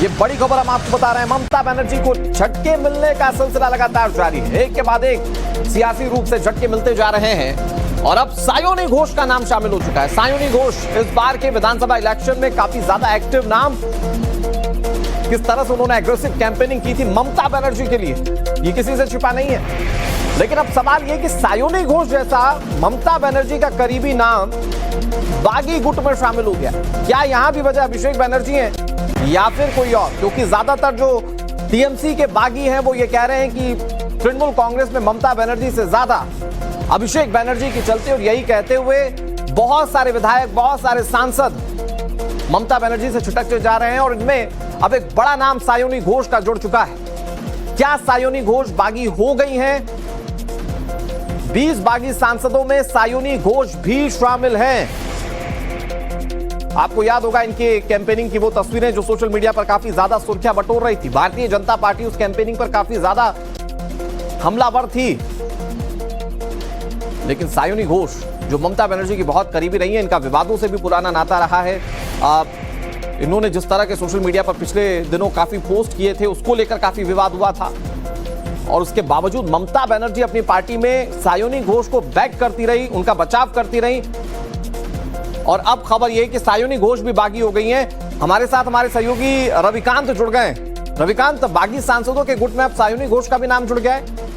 ये बड़ी खबर हम आपको बता रहे हैं। ममता बनर्जी को झटके मिलने का सिलसिला लगातार जारी है। एक के बाद एक सियासी रूप से झटके मिलते जा रहे हैं और अब सायोनी घोष का नाम शामिल हो चुका है। सायोनी घोष इस बार के विधानसभा इलेक्शन में काफी ज्यादा एक्टिव नाम। किस तरह से उन्होंने एग्रेसिव कैंपेनिंग की थी ममता बनर्जी के लिए, ये किसी से छिपा नहीं है। लेकिन अब सवाल यह कि सायोनी घोष जैसा ममता बनर्जी का करीबी नाम बागी गुट में शामिल हो गया। क्या यहां भी वजह अभिषेक बनर्जी है या फिर कोई और? क्योंकि ज्यादातर जो टीएमसी के बागी हैं वो ये कह रहे हैं कि तृणमूल कांग्रेस में ममता बनर्जी से ज्यादा अभिषेक बनर्जी की चलती, और यही कहते हुए बहुत सारे विधायक, बहुत सारे सांसद ममता बनर्जी से छिटकते जा रहे हैं और इनमें अब एक बड़ा नाम सायोनी घोष का जुड़ चुका है। क्या सायोनी घोष बागी हो गई हैं? 20 बागी सांसदों में सायोनी घोष भी शामिल हैं। आपको याद होगा इनके कैंपेनिंग की वो तस्वीरें जो सोशल मीडिया पर काफी ज्यादा सुर्खियां बटोर रही थी। भारतीय जनता पार्टी उस कैंपेनिंग पर काफी ज्यादा हमलावर थी। लेकिन सायोनी घोष जो ममता बनर्जी की बहुत करीबी रही है, इनका विवादों से भी पुराना नाता रहा है। इन्होंने जिस तरह के सोशल मीडिया पर पिछले दिनों काफी पोस्ट किए थे, उसको लेकर काफी विवाद हुआ था और उसके बावजूद ममता बनर्जी अपनी पार्टी में सायोनी घोष को बैक करती रही, उनका बचाव करती रही। और अब खबर यह कि सायोनी घोष भी बागी हो गई हैं। हमारे साथ हमारे सहयोगी रविकांत जुड़ गए। रविकांत, बागी सांसदों के गुट में अब सायोनी घोष का भी नाम जुड़ गया है।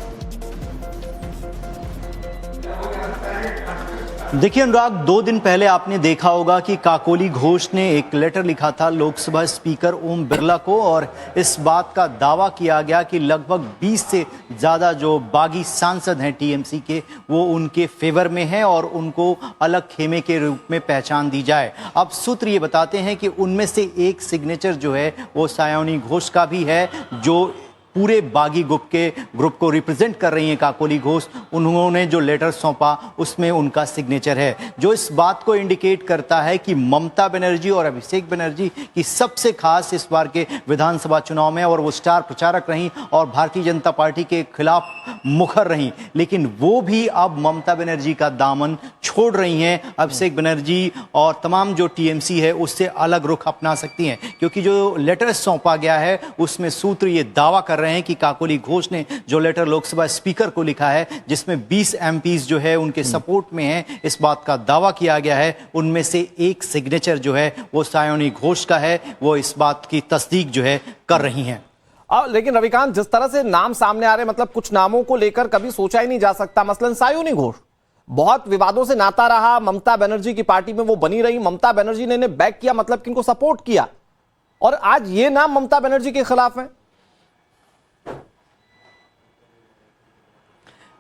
देखिए अनुराग, 2 दिन पहले आपने देखा होगा कि काकोली घोष ने एक लेटर लिखा था लोकसभा स्पीकर ओम बिरला को और इस बात का दावा किया गया कि लगभग 20 से ज़्यादा जो बागी सांसद हैं टीएमसी के, वो उनके फेवर में हैं और उनको अलग खेमे के रूप में पहचान दी जाए। अब सूत्र ये बताते हैं कि उनमें से एक सिग्नेचर जो है वो सायोनी घोष का भी है, जो पूरे बागी ग्रुप को रिप्रेजेंट कर रही हैं काकोली घोष। उन्होंने जो लेटर सौंपा उसमें उनका सिग्नेचर है, जो इस बात को इंडिकेट करता है कि ममता बनर्जी और अभिषेक बनर्जी की सबसे खास इस बार के विधानसभा चुनाव में, और वो स्टार प्रचारक रहीं और भारतीय जनता पार्टी के खिलाफ मुखर रहीं, लेकिन वो भी अब ममता बनर्जी का दामन छोड़ रही हैं। अभिषेक बनर्जी और तमाम जो टीएमसी है उससे अलग रुख अपना सकती हैं, क्योंकि जो लेटर सौंपा गया है उसमें सूत्र ये दावा कर रहे हैं कि काकोली घोष ने जो लेटर लोकसभा स्पीकर को लिखा है, जिसमें 20 एमपीज जो है उनके सपोर्ट में हैं, इस बात का दावा किया गया है। उनमें से एक सिग्नेचर जो है वो सायोनी घोष का है। वो इस बात की तस्दीक जो है कर रही हैं। लेकिन रविकांत, जिस तरह से नाम सामने आ रहे, मतलब कुछ नामों को लेकर कभी सोचा ही नहीं जा सकता। मसलन सायोनी घोष बहुत विवादों से नाता रहा, ममता बनर्जी की पार्टी में वो बनी रही, ममता बनर्जी ने इन्हें बैक किया, मतलब कि इनको सपोर्ट किया, और आज ये नाम ममता बनर्जी के खिलाफ है।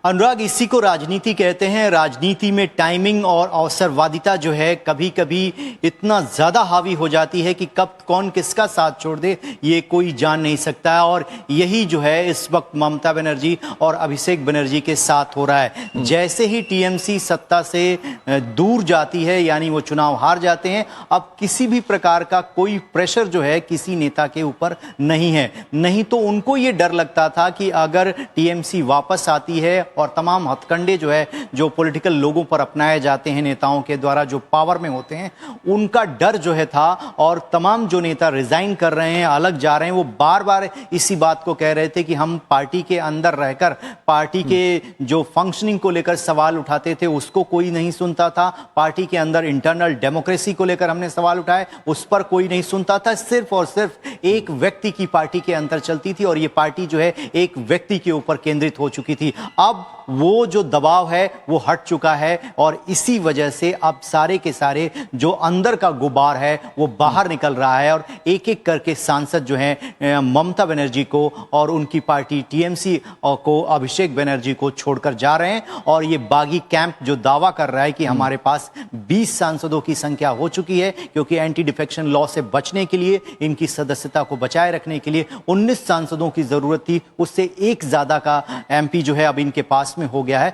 अनुराग, इसी को राजनीति कहते हैं। राजनीति में टाइमिंग और अवसरवादिता जो है कभी कभी इतना ज़्यादा हावी हो जाती है कि कब कौन किसका साथ छोड़ दे ये कोई जान नहीं सकता है, और यही जो है इस वक्त ममता बनर्जी और अभिषेक बनर्जी के साथ हो रहा है। जैसे ही टीएमसी सत्ता से दूर जाती है, यानी वो चुनाव हार जाते हैं, अब किसी भी प्रकार का कोई प्रेशर जो है किसी नेता के ऊपर नहीं है। नहीं तो उनको ये डर लगता था कि अगर टीएमसी वापस आती है और तमाम हथकंडे जो है जो पॉलिटिकल लोगों पर अपनाए जाते हैं नेताओं के द्वारा जो पावर में होते हैं, उनका डर जो है था, और तमाम जो नेता रिजाइन कर रहे हैं, अलग जा रहे हैं, वो बार बार इसी बात को कह रहे थे कि हम पार्टी के अंदर रहकर पार्टी के जो फंक्शनिंग को लेकर सवाल उठाते थे उसको कोई नहीं सुनता था। पार्टी के अंदर इंटरनल डेमोक्रेसी को लेकर हमने सवाल उठाए, उस पर कोई नहीं सुनता था। सिर्फ और सिर्फ एक व्यक्ति की पार्टी के अंदर चलती थी और ये पार्टी जो है एक व्यक्ति के ऊपर केंद्रित हो चुकी थी। अब वो जो दबाव है वो हट चुका है और इसी वजह से अब सारे के सारे जो अंदर का गुबार है वो बाहर निकल रहा है, और एक एक करके सांसद जो हैं ममता बनर्जी को और उनकी पार्टी टीएमसी को, अभिषेक बनर्जी को छोड़कर जा रहे हैं। और ये बागी कैंप जो दावा कर रहा है कि हमारे पास 20 सांसदों की संख्या हो चुकी है, क्योंकि एंटी डिफेक्शन लॉ से बचने के लिए, इनकी सदस्यता को बचाए रखने के लिए 19 सांसदों की जरूरत थी, उससे एक ज्यादा का एमपी जो है अब इनके पास में हो गया है।